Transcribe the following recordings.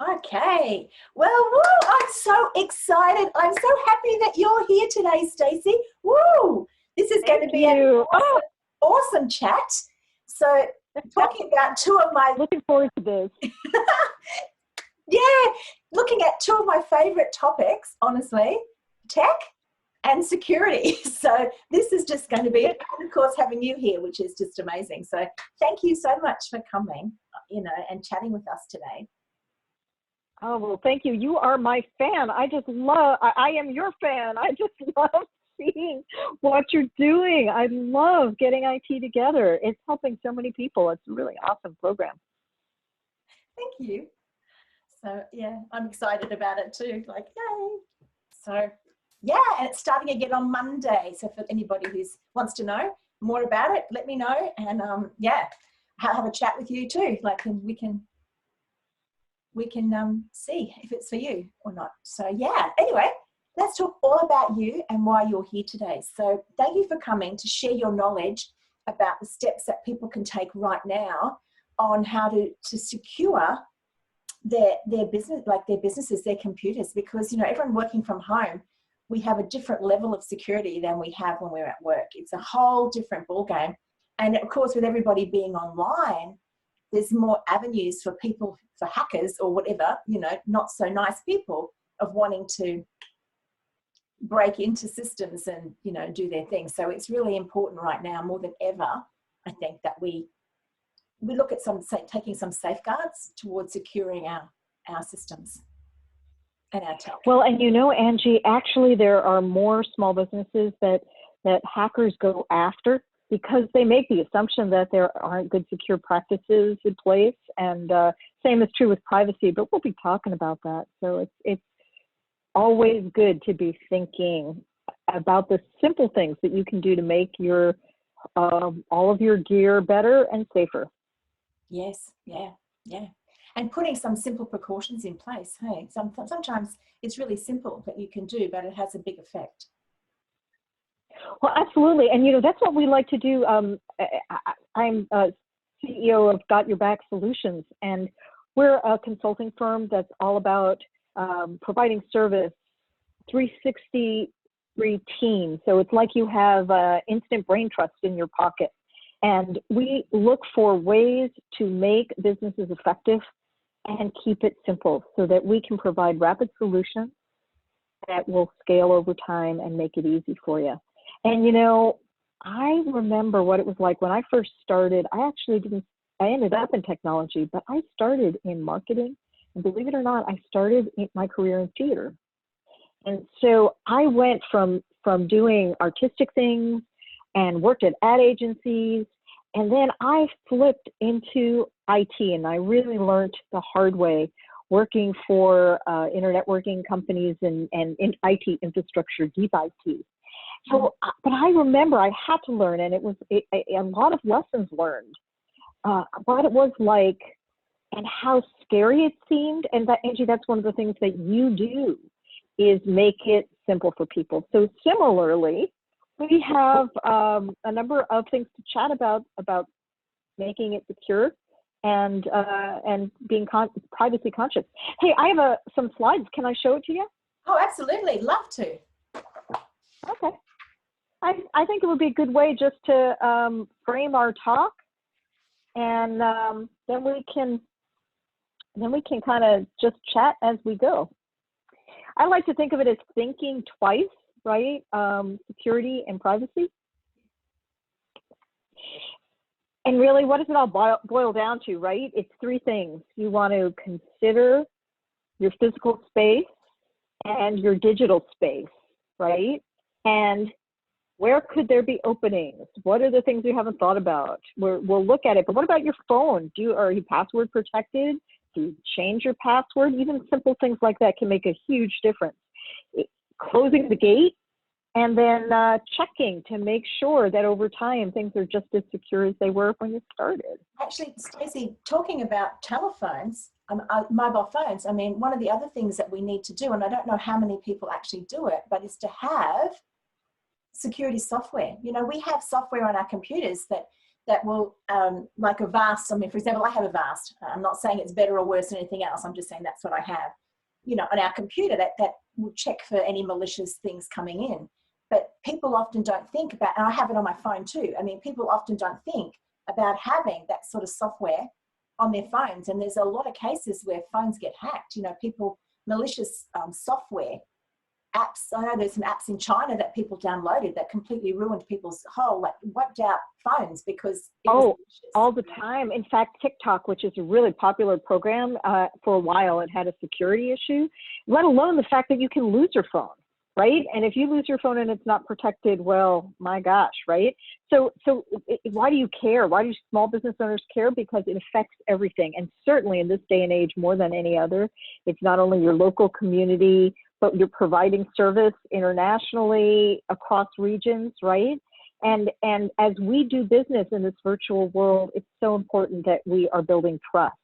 Okay. Well, woo, I'm so excited. I'm so happy that you're here today, Staci. Woo! This is going to be an awesome chat. So, talking about two of my... Looking forward to this. Yeah, looking at two of my favorite topics, honestly, tech and security. So this is just going to be, and of course, having you here, which is just amazing. So thank you so much for coming, and chatting with us today. Oh, well, thank you. You are my fan. I am your fan. I just love seeing what you're doing. I love getting IT together. It's helping so many people. It's a really awesome program. Thank you. So yeah, I'm excited about it too. Like, yay. So yeah, and it's starting again on Monday. So for anybody who wants to know more about it, let me know. And yeah, have a chat with you too. Like, and we can see if it's for you or not. So yeah, anyway, let's talk all about you and why you're here today. So thank you for coming to share your knowledge about the steps that people can take right now on how to secure their business, like their businesses, their computers, because everyone working from home, we have a different level of security than we have when we're at work. It's a whole different ballgame. And of course, with everybody being online, there's more avenues for people, for hackers or whatever, not so nice people, of wanting to break into systems and, do their thing. So it's really important right now, more than ever, I think, that we look at taking some safeguards towards securing our systems and our tech. Well, and Angie, actually there are more small businesses that hackers go after because they make the assumption that there aren't good secure practices in place. And same is true with privacy, but we'll be talking about that. So it's always good to be thinking about the simple things that you can do to make your all of your gear better and safer. Yes, yeah. And putting some simple precautions in place. Hey, sometimes it's really simple that you can do, but it has a big effect. Well, absolutely. And, that's what we like to do. I'm CEO of Got Yout Back Solutions, and we're a consulting firm that's all about providing service 360 routine. So it's like you have instant brain trust in your pocket. And we look for ways to make businesses effective and keep it simple so that we can provide rapid solutions that will scale over time and make it easy for you. And, I remember what it was like when I first started. I ended up in technology, but I started in marketing. And believe it or not, I started my career in theater. And so I went from doing artistic things and worked at ad agencies. And then I flipped into IT, and I really learned the hard way working for internet working companies and in IT infrastructure, deep IT. So, but I remember I had to learn, and it was a lot of lessons learned, what it was like and how scary it seemed. And that, Angie, that's one of the things that you do, is make it simple for people. So similarly, we have a number of things to chat about making it secure and being privacy conscious. Hey, I have some slides. Can I show it to you? Oh, absolutely. Love to. Okay. I think it would be a good way just to frame our talk, and then we can kind of just chat as we go. I like to think of it as thinking twice, right? Security and privacy. And really, what does it all boil down to, right? It's three things. You want to consider your physical space and your digital space, right? And where could there be openings? What are the things you haven't thought about? We'll look at it, but what about your phone? Are you password protected? Do you change your password? Even simple things like that can make a huge difference. Closing the gate, and then checking to make sure that over time things are just as secure as they were when you started. Actually, Staci, talking about telephones, mobile phones, I mean, one of the other things that we need to do, and I don't know how many people actually do it, but is to have security software. We have software on our computers that that will, like a Vast, I mean, for example, I have a Vast. I'm not saying it's better or worse than anything else. I'm just saying that's what I have, you know, on our computer that will check for any malicious things coming in. But people often don't think about, and I have it on my phone too. I mean, people often don't think about having that sort of software on their phones. And there's a lot of cases where phones get hacked, you know, malicious software apps. I know there's some apps in China that people downloaded that completely ruined people's whole, like wiped out phones because it was malicious. All the time. In fact, TikTok, which is a really popular program, for a while, it had a security issue, let alone the fact that you can lose your phone, right? And if you lose your phone and it's not protected, well, my gosh, right? So why do you care? Why do small business owners care? Because it affects everything. And certainly in this day and age, more than any other, it's not only your local community, but you're providing service internationally across regions, right? And as we do business in this virtual world, it's so important that we are building trust.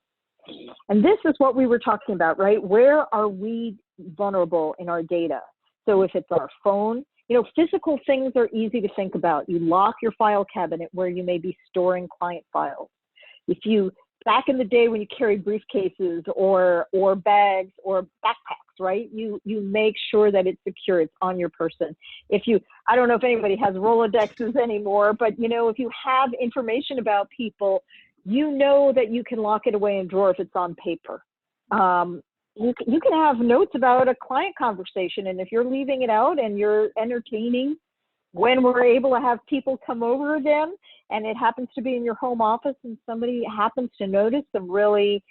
And this is what we were talking about, right? Where are we vulnerable in our data? So if it's our phone, you know, physical things are easy to think about. You lock your file cabinet where you may be storing client files. Back in the day when you carried briefcases or bags or backpacks, right? You make sure that it's secure, it's on your person. I don't know if anybody has Rolodexes anymore, but you know, if you have information about people, you know that you can lock it away in a drawer if it's on paper. You can have notes about a client conversation, and if you're leaving it out and you're entertaining when we're able to have people come over again, and it happens to be in your home office and somebody happens to notice some really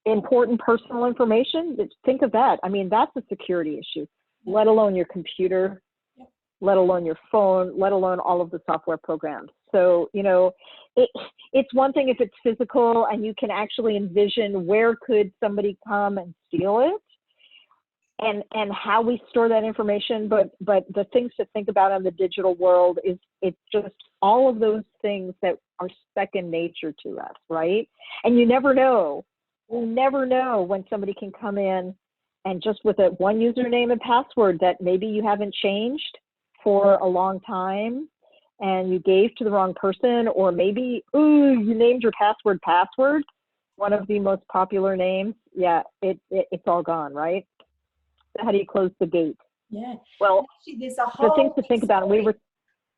important personal information, think of that. I mean, that's a security issue, let alone your computer, let alone your phone, let alone all of the software programs. So, you know, it's one thing if it's physical and you can actually envision where could somebody come and steal it, and how we store that information, but the things to think about in the digital world is it's just all of those things that are second nature to us, right? And you never know when somebody can come in and just with one username and password that maybe you haven't changed for a long time and you gave to the wrong person, or maybe, you named your password, one of the most popular names. Yeah, it's all gone, right? How do you close the gate? Yeah. Well, actually, there's a whole the things to think about. And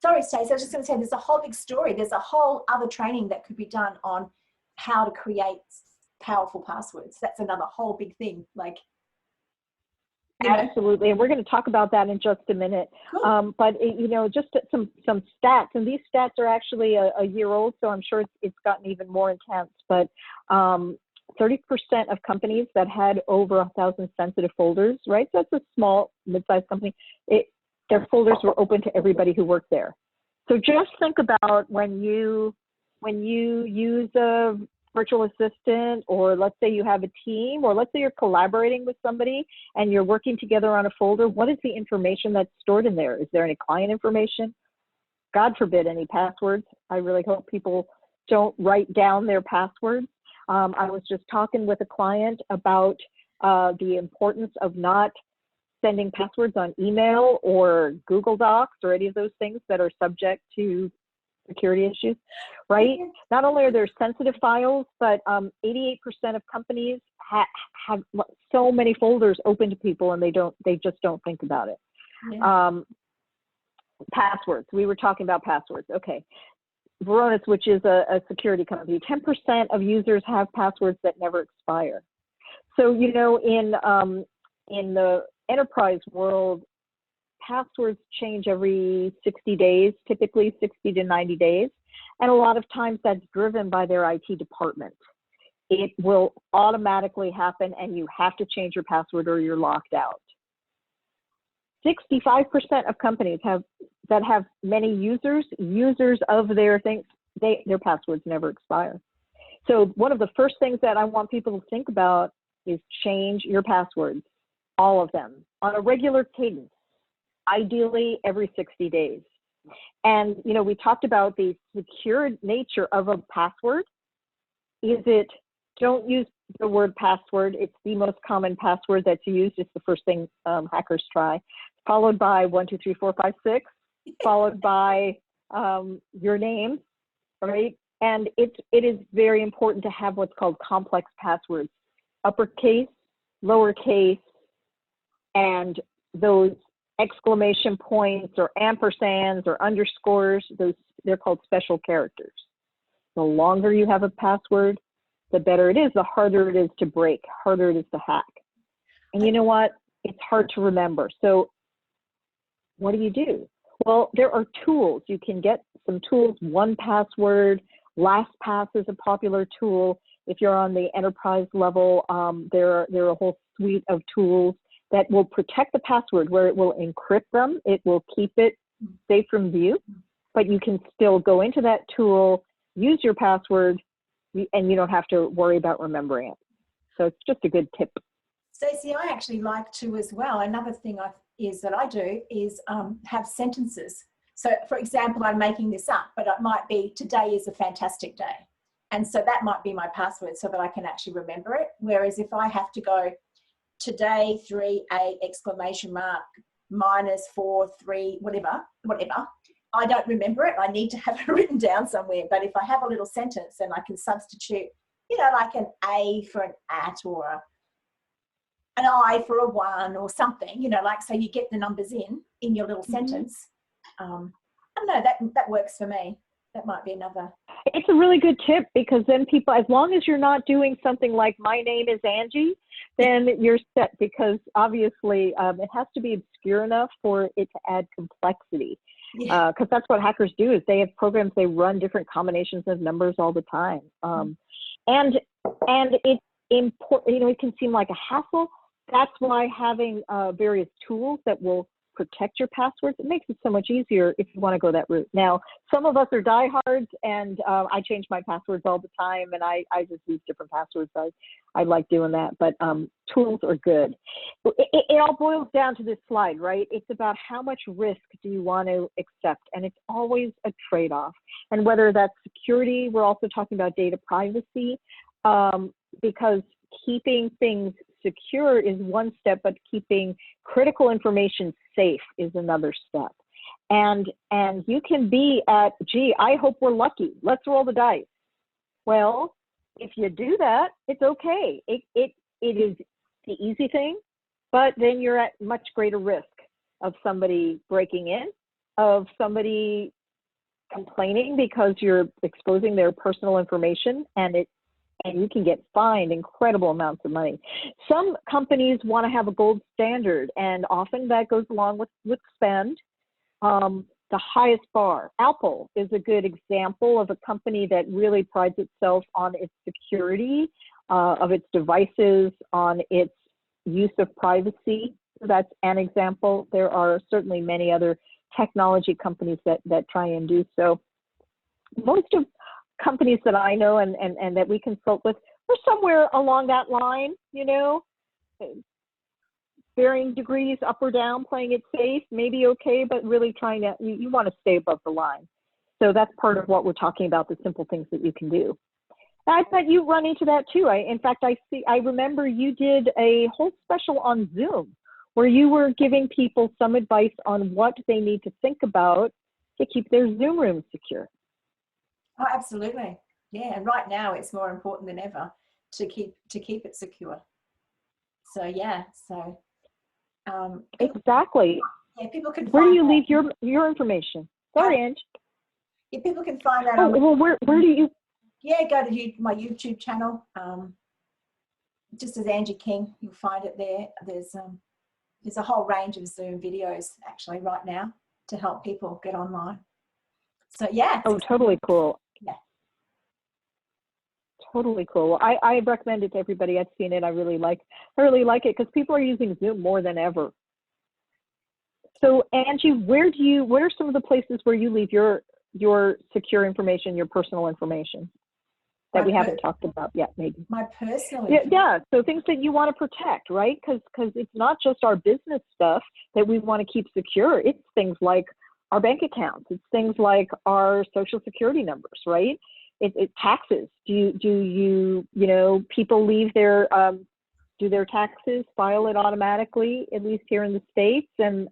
sorry, Staci, I was just going to say there's a whole big story. There's a whole other training that could be done on how to create powerful passwords. That's another whole big thing. Like, absolutely, and we're going to talk about that in just a minute. Cool. But you know, just some stats, and these stats are actually a year old, so I'm sure it's gotten even more intense. But 30% of companies that had over 1,000 sensitive folders, right? So that's a small, mid-sized company. Their folders were open to everybody who worked there. So just think about when you use a virtual assistant, or let's say you have a team, or let's say you're collaborating with somebody and you're working together on a folder, what is the information that's stored in there? Is there any client information? God forbid any passwords. I really hope people don't write down their passwords. I was just talking with a client about the importance of not sending passwords on email or Google Docs or any of those things that are subject to security issues, right? Not only are there sensitive files, but 88% of companies have so many folders open to people, and they just don't think about it. Yeah. Passwords. We were talking about passwords. Okay. Varonis, which is a security company, 10% of users have passwords that never expire. So, you know, in the enterprise world, passwords change every 60 days, typically 60 to 90 days. And a lot of times that's driven by their IT department. It will automatically happen and you have to change your password or you're locked out. 65% of companies that have many users of their things, their passwords never expire. So one of the first things that I want people to think about is change your passwords, all of them, on a regular cadence, ideally every 60 days. And, you know, we talked about the secure nature of a password. Don't use the word password. It's the most common password that's used. It's the first thing hackers try, followed by 1, 2, 3, 4, 5, 6, followed by your name, right? And it is very important to have what's called complex passwords, uppercase, lowercase, and those exclamation points or ampersands or underscores, they're called special characters. The longer you have a password, the better it is, the harder it is to break, harder it is to hack. And you know what? It's hard to remember. So what do? Well, there are tools. You can get some tools, 1Password, LastPass is a popular tool. If you're on the enterprise level, there are a whole suite of tools that will protect the password, where it will encrypt them. It will keep it safe from view, but you can still go into that tool, use your password, and you don't have to worry about remembering it. So it's just a good tip. Staci, I actually like to as well. Another thing I do is have sentences. So for example, I'm making this up, but it might be, today is a fantastic day. And so that might be my password so that I can actually remember it. Whereas if I have to go, today 3 exclamation mark -4 3 whatever, I don't remember it. I need to have it written down somewhere. But if I have a little sentence, and I can substitute, you know, like an A for an at, or an I for a 1 or something, you know, like, so you get the numbers in your little sentence. I don't know, that works for me. That might be another. It's a really good tip, because then people, as long as you're not doing something like my name is Angie, then you're set, because obviously it has to be obscure enough for it to add complexity. Because that's what hackers do, is they have programs, they run different combinations of numbers all the time. And it's important, you know, it can seem like a hassle. That's why having various tools that will protect your passwords, it makes it so much easier if you want to go that route. Now, some of us are diehards, and I change my passwords all the time, and I just use different passwords. I like doing that, but tools are good. It all boils down to this slide, right? It's about how much risk do you want to accept, and it's always a trade-off. And whether that's security, we're also talking about data privacy, because keeping things secure is one step, but keeping critical information safe is another step. And you can be at, gee, I hope we're lucky, let's roll the dice. Well, if you do that, it's okay. It is the easy thing, but then you're at much greater risk of somebody breaking in, of somebody complaining because you're exposing their personal information, and you can get fined incredible amounts of money. Some companies want to have a gold standard, and often that goes along with spend. The highest bar. Apple is a good example of a company that really prides itself on its security of its devices, on its use of privacy. So that's an example. There are certainly many other technology companies that try and do so. Most of companies that I know and that we consult with are somewhere along that line, you know, varying degrees up or down, playing it safe, maybe okay, but really trying to, you want to stay above the line. So that's part of what we're talking about, the simple things that you can do. I bet you run into that too. In fact, I remember you did a whole special on Zoom where you were giving people some advice on what they need to think about to keep their Zoom rooms secure. Oh, absolutely. Yeah, and right now it's more important than ever to keep it secure. So yeah, so exactly. Yeah, people can. Where do you leave your information? Sorry, Ange. Yeah, people can find that. Oh, well, where do you? Yeah, go to my YouTube channel. Just as Angie King, you'll find it there. There's a whole range of Zoom videos actually right now to help people get online. So yeah. Oh, totally cool. Yeah. Totally cool. I recommend it to everybody. I've seen it. I really like it because people are using Zoom more than ever. So Angie, where are some of the places where you leave your secure information, your personal information that we haven't talked about yet, maybe? My personal yeah, so things that you want to protect, right? Because it's not just our business stuff that we want to keep secure. It's things like our bank accounts. It's things like our social security numbers, right? It's taxes. Do you people leave their do their taxes, file it automatically, at least here in the States, and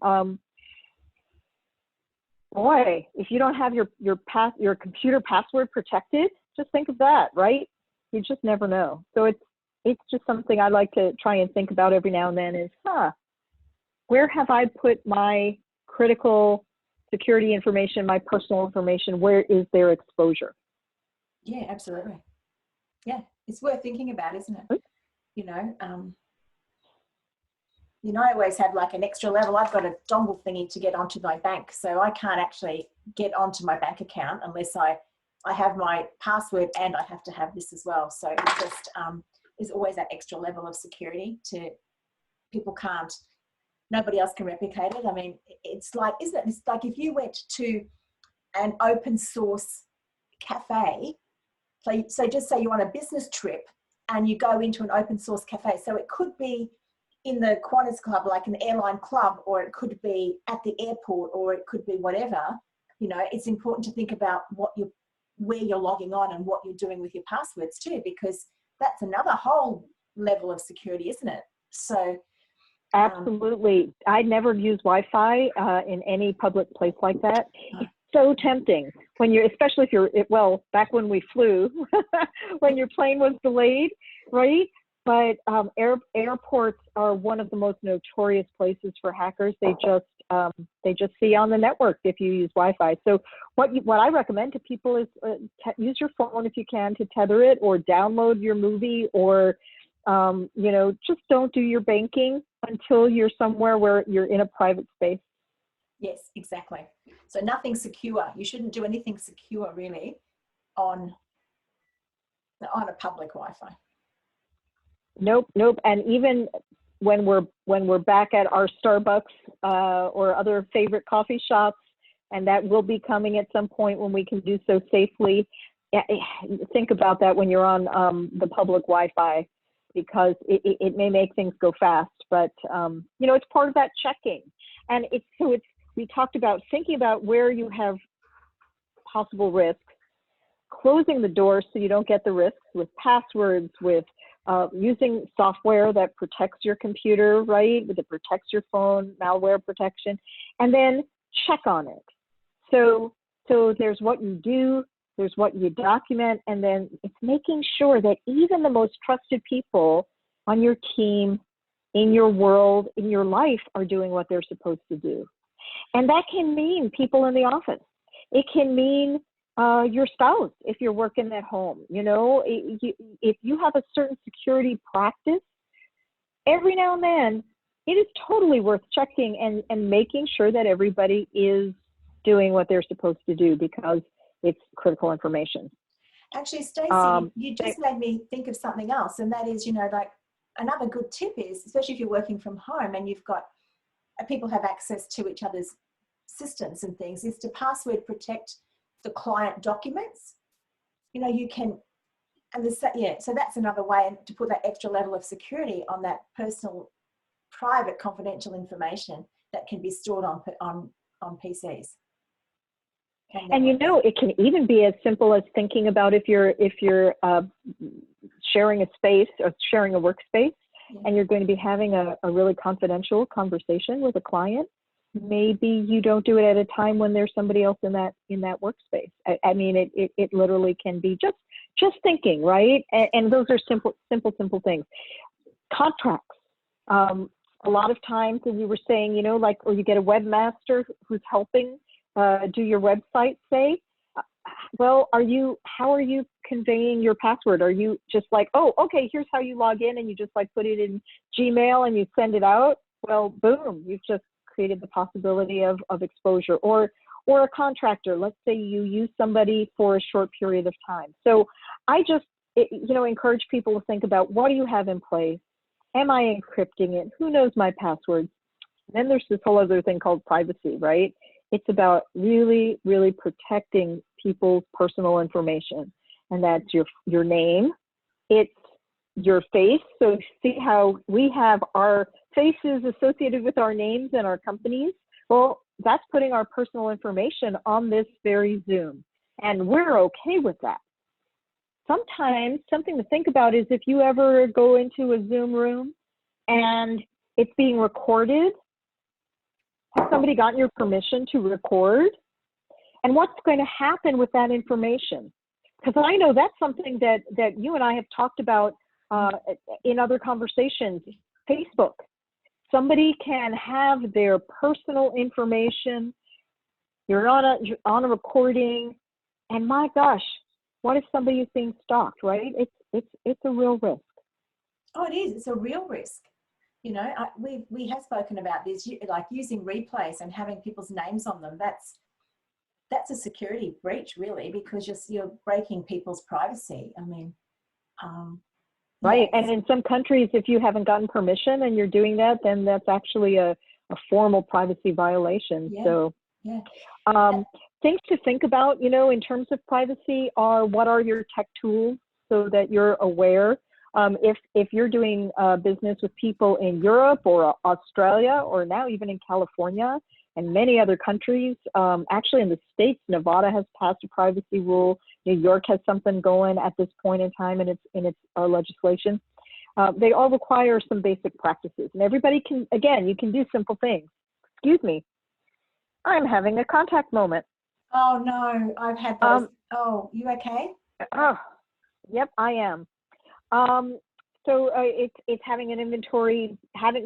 boy, if you don't have your computer password protected, just think of that, right? You just never know. So it's just something I like to try and think about every now and then is, where have I put my critical security information, my personal information? Where is their exposure? Yeah, absolutely. Yeah, it's worth thinking about, isn't it? You know, I always have like an extra level. I've got a dongle thingy to get onto my bank, so I can't actually get onto my bank account unless I have my password and I have to have this as well. So it just is always that extra level of security to people can't. Nobody else can replicate it. I mean, it's like, isn't it? It's like if you went to an open source cafe. So just say you're on a business trip and you go into an open source cafe. So it could be in the Qantas Club, like an airline club, or it could be at the airport, or it could be whatever. You know, it's important to think about where you're logging on and what you're doing with your passwords too, because that's another whole level of security, isn't it? So absolutely. I never use Wi-Fi in any public place like that. It's so tempting when especially if back when we flew, when your plane was delayed, right? But airports are one of the most notorious places for hackers. They just see on the network if you use Wi-Fi. So what I recommend to people is use your phone if you can to tether it, or download your movie, or just don't do your banking until you're somewhere where you're in a private space. Yes, exactly. So nothing secure. You shouldn't do anything secure really on a public Wi-Fi. Nope. And even when we're back at our Starbucks or other favorite coffee shops, and that will be coming at some point when we can do so safely, think about that when you're on the public Wi-Fi, because it may make things go fast, but it's part of that checking. And we talked about thinking about where you have possible risks, closing the door so you don't get the risks with passwords, with using software that protects your computer, right? That protects your phone, malware protection, and then check on it. So there's what you do, there's what you document, and then it's making sure that even the most trusted people on your team, in your world, in your life are doing what they're supposed to do. And that can mean people in the office. It can mean your spouse if you're working at home. If you have a certain security practice, every now and then it is totally worth checking and making sure that everybody is doing what they're supposed to do, because it's critical information. Actually, Staci, you just made me think of something else, and that is, like another good tip is, especially if you're working from home and you've got people have access to each other's systems and things, is to password protect the client documents. You can, so that's another way to put that extra level of security on that personal, private, confidential information that can be stored on PCs. And it can even be as simple as thinking about if you're sharing a space or sharing a workspace, and you're going to be having a really confidential conversation with a client, maybe you don't do it at a time when there's somebody else in that workspace. I mean, it literally can be just thinking, right? And those are simple things. Contracts. A lot of times, as you were saying, or you get a webmaster who's helping do your website, say, well, how are you conveying your password? Are you just like, oh, okay, here's how you log in, and you just like put it in Gmail and you send it out? Well, boom, you've just created the possibility of exposure. Or a contractor, let's say you use somebody for a short period of time. So I just, encourage people to think about, what do you have in place? Am I encrypting it? Who knows my passwords? And then there's this whole other thing called privacy, right? It's about really, really protecting people's personal information. And that's your name. It's your face. So see how we have our faces associated with our names and our companies? Well, that's putting our personal information on this very Zoom. And we're okay with that. Sometimes something to think about is if you ever go into a Zoom room and it's being recorded, has somebody gotten your permission to record? and what's going to happen with that information. Because I know that's something that you and I have talked about in other conversations. Facebook. Somebody can have their personal information. You're on a recording, and my gosh, what if somebody is being stalked, right? It's a real risk. Oh, it is. It's a real risk. You know, we have spoken about this, like using replays and having people's names on them. That's a security breach, really, because you're breaking people's privacy. I mean, right. yes. And in some countries, if you haven't gotten permission and you're doing that, then that's actually a formal privacy violation. Yeah. So, yeah. Things to think about, you know, in terms of privacy are, what are your tech tools so that you're aware. If you're doing business with people in Europe or Australia, or now even in California and many other countries, actually in the States, Nevada has passed a privacy rule. New York has something going at this point in time in its legislation. They all require some basic practices, and everybody can, again, you can do simple things. Excuse me, I'm having a contact moment. Oh no, I've had those. Oh, you okay? Oh, yep, I am. So it's having an inventory,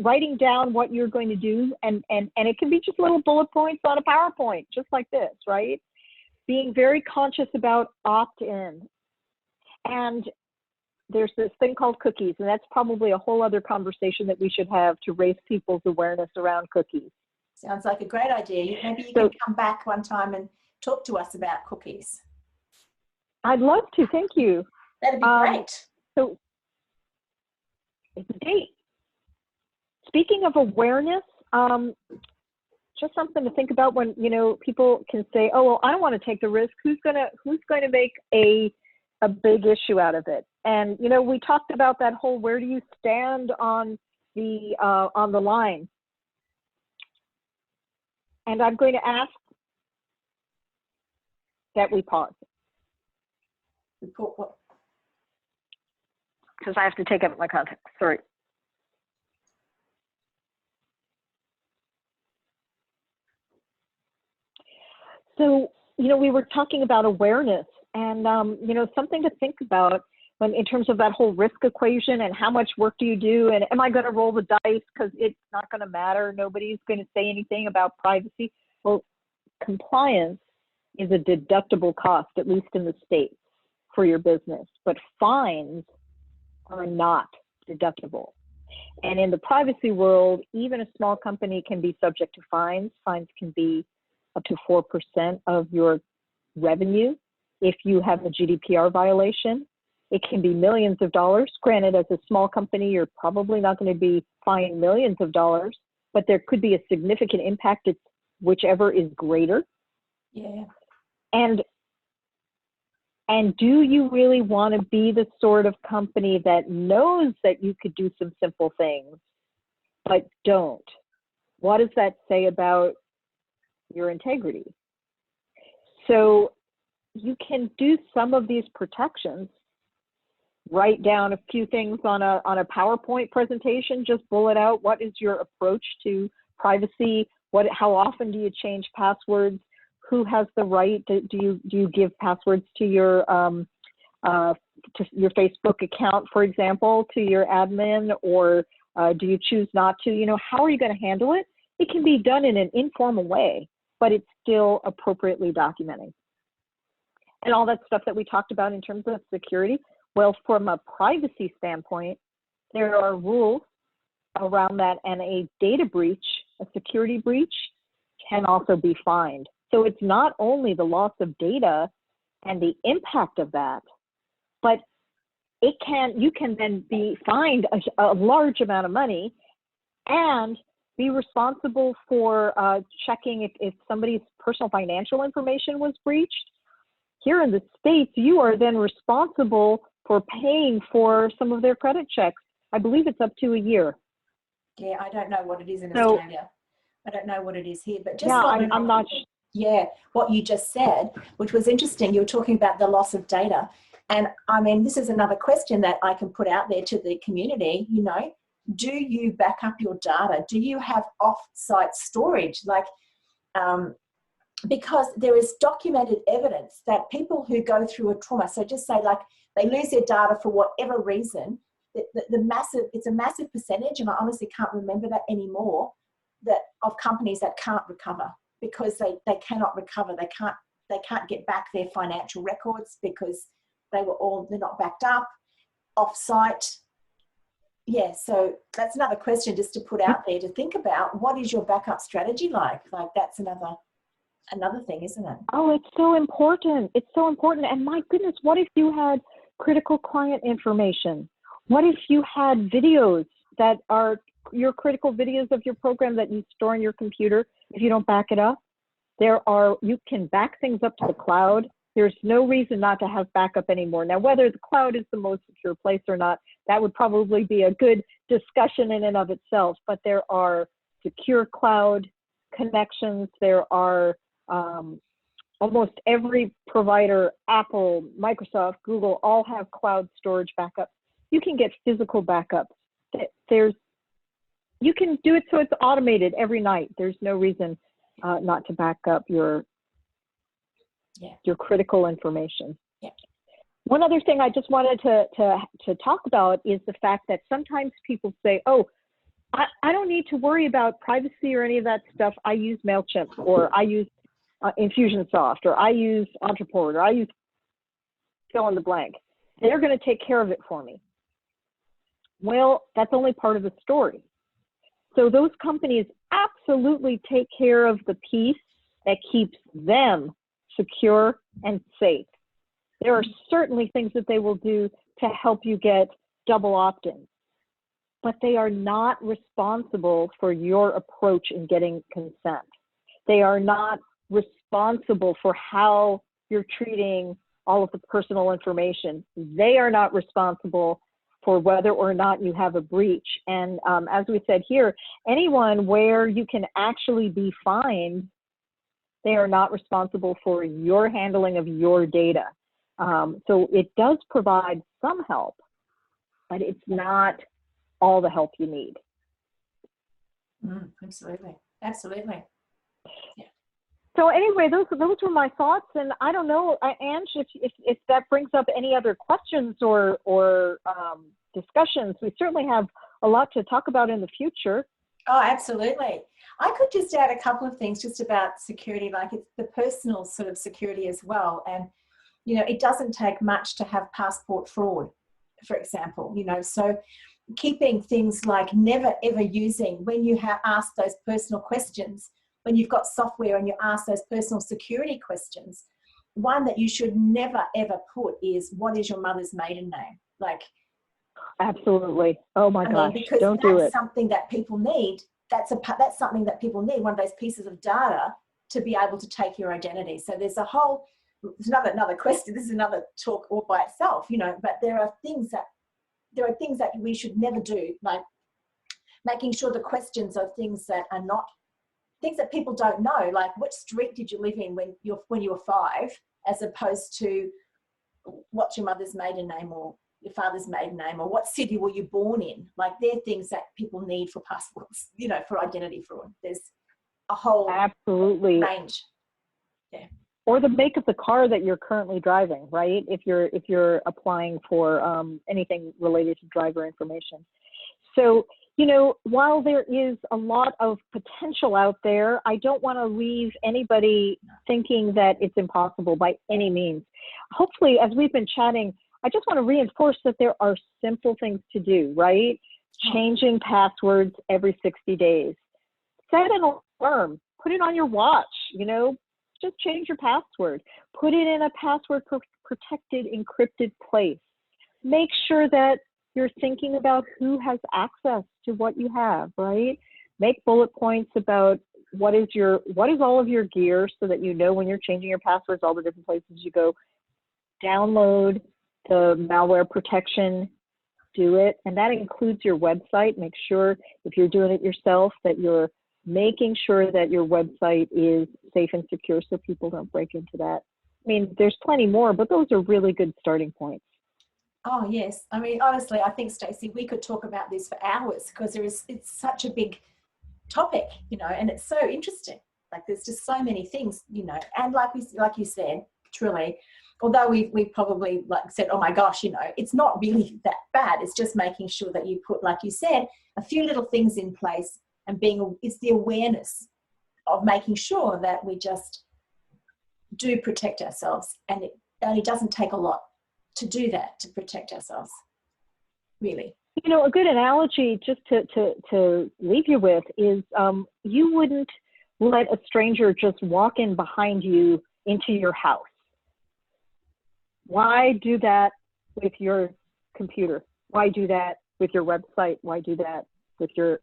writing down what you're going to do, and it can be just little bullet points on a PowerPoint, just like this, right? Being very conscious about opt-in. And there's this thing called cookies, and that's probably a whole other conversation that we should have to raise people's awareness around cookies. Sounds like a great idea. Maybe you can come back one time and talk to us about cookies. I'd love to, thank you. That'd be great. So, it's a date. Speaking of awareness, just something to think about when, you know, people can say, oh, well, I don't want to take the risk. Who's going to make a big issue out of it? And, you know, we talked about that whole, where do you stand on the line? And I'm going to ask that we pause. Report what? Because I have to take out my contacts, sorry. So, you know, we were talking about awareness, and, you know, something to think about in terms of that whole risk equation, and how much work do you do, and am I going to roll the dice because it's not going to matter, nobody's going to say anything about privacy. Well, compliance is a deductible cost, at least in the States, for your business, but fines are not deductible. And in the privacy world, even a small company can be subject to fines. Fines can be up to 4% of your revenue if you have a GDPR violation. It can be millions of dollars. Granted, as a small company, you're probably not going to be fined millions of dollars, but there could be a significant impact. It's whichever is greater. Yeah. And do you really want to be the sort of company that knows that you could do some simple things, but don't? What does that say about your integrity? So you can do some of these protections, write down a few things on a PowerPoint presentation, just bullet out what is your approach to privacy, how often do you change passwords, who has the right, do you give passwords to your Facebook account, for example, to your admin, or do you choose not to? You know, how are you going to handle it? It can be done in an informal way, but it's still appropriately documenting. And all that stuff that we talked about in terms of security, well, from a privacy standpoint, there are rules around that, and a data breach, a security breach, can also be fined. So it's not only the loss of data and the impact of that, but you can then be fined a large amount of money and be responsible for checking if somebody's personal financial information was breached. Here in the States, you are then responsible for paying for some of their credit checks. I believe it's up to a year. Yeah, I don't know what it is in Australia. I don't know what it is here, but just I'm not sure. Yeah, what you just said, which was interesting. You were talking about the loss of data. And I mean, this is another question that I can put out there to the community, you know, do you back up your data? Do you have off-site storage? Like because there is documented evidence that people who go through a trauma, so just say like they lose their data for whatever reason, it's a massive percentage, and I honestly can't remember that anymore, that of companies that can't recover because they cannot recover. They can't get back their financial records because they're not backed up, off-site. Yeah, so that's another question just to put out there to think about. What is your backup strategy like? Like that's another thing, isn't it? Oh, it's so important. It's so important. And my goodness, what if you had critical client information? What if you had videos that are your critical videos of your program that you store on your computer if you don't back it up? You can back things up to the cloud. There's no reason not to have backup anymore. Now, whether the cloud is the most secure place or not, that would probably be a good discussion in and of itself. But there are secure cloud connections. There are almost every provider, Apple, Microsoft, Google, all have cloud storage backups. You can get physical backups. You can do it so it's automated every night. There's no reason not to back up your critical information. Yeah. One other thing I just wanted to talk about is the fact that sometimes people say, oh, I don't need to worry about privacy or any of that stuff. I use MailChimp, or I use Infusionsoft, or I use Entreport, or I use fill in the blank. They're going to take care of it for me. Well, that's only part of the story. So those companies absolutely take care of the piece that keeps them secure and safe. There are certainly things that they will do to help you get double opt-ins, but they are not responsible for your approach in getting consent. They are not responsible for how you're treating all of the personal information. They are not responsible for whether or not you have a breach. And as we said here, anyone where you can actually be fined, they are not responsible for your handling of your data. So it does provide some help, but it's not all the help you need. Absolutely. Absolutely. Yeah. So anyway, those were my thoughts, and I don't know, Ange, if that brings up any other questions or discussions. We certainly have a lot to talk about in the future. Oh, absolutely. I could just add a couple of things just about security, like it's the personal sort of security as well. And, you know, it doesn't take much to have passport fraud, for example, you know, so keeping things like never ever using when you have asked those personal questions, when you've got software and you ask those personal security questions, one that you should never ever put is, what is your mother's maiden name? Like, absolutely. Oh my gosh, because don't do it. That's something that people need. That's something that people need, one of those pieces of data to be able to take your identity. So there's another question. This is another talk all by itself, you know, but there are things that we should never do, like making sure the questions are things that are not things that people don't know, like which street did you live in when you were 5, as opposed to what's your mother's maiden name or your father's maiden name, or what city were you born in. Like they're things that people need for passports, you know, for identity fraud. There's a whole absolutely range. Yeah. Or the make of the car that you're currently driving, right? If you're applying for anything related to driver information. So, you know, while there is a lot of potential out there, I don't want to leave anybody thinking that it's impossible by any means. Hopefully, as we've been chatting, I just want to reinforce that there are simple things to do, right? Changing passwords every 60 days. Set an alarm, put it on your watch, you know, just change your password. Put it in a password protected, encrypted place. Make sure that you're thinking about who has access to what you have, right? Make bullet points about what is all of your gear, so that you know when you're changing your passwords, all the different places you go. Download the malware protection, do it. And that includes your website. Make sure if you're doing it yourself that you're making sure that your website is safe and secure so people don't break into that. I mean, there's plenty more, but those are really good starting points. Oh, yes. I mean, honestly, I think, Staci, we could talk about this for hours because it's such a big topic, you know, and it's so interesting. Like there's just so many things, you know, and like you said, truly, although we probably like said, oh my gosh, you know, it's not really that bad. It's just making sure that you put, like you said, a few little things in place, and it's the awareness of making sure that we just do protect ourselves. And it only doesn't take a lot to do that, to protect ourselves, really. You know, a good analogy just to leave you with is you wouldn't let a stranger just walk in behind you into your house. Why do that with your computer? Why do that with your website? Why do that with your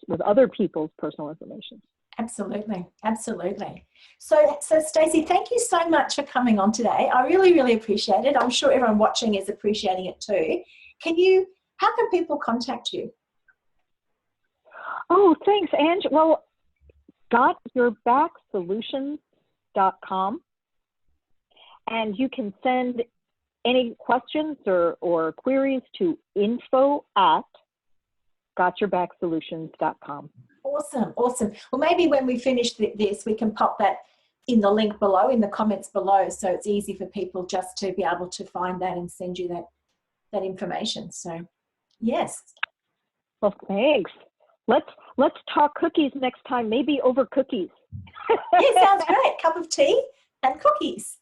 with other people's personal information? Absolutely, absolutely. So Staci, thank you so much for coming on today. I really, really appreciate it. I'm sure everyone watching is appreciating it too. How can people contact you? Oh, thanks, Ange. Well, GotYoutBackSolutions.com. And you can send any questions or queries to info@GotYourBackSolutions.com. Awesome, awesome. Well, maybe when we finish this, we can pop that in the link below, in the comments below, so it's easy for people just to be able to find that and send you that information. So, yes. Well, thanks. Let's talk cookies next time, maybe over cookies. Yeah, sounds great. Cup of tea and cookies.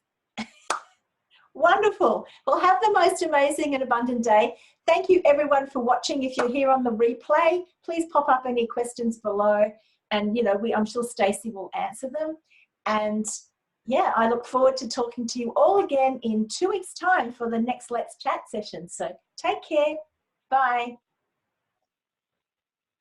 Wonderful. Well, have the most amazing and abundant day. Thank you everyone for watching. If you're here on the replay, please pop up any questions below, and you know, I'm sure Staci will answer them. And yeah, I look forward to talking to you all again in 2 weeks' time for the next Let's Chat session. So take care. Bye.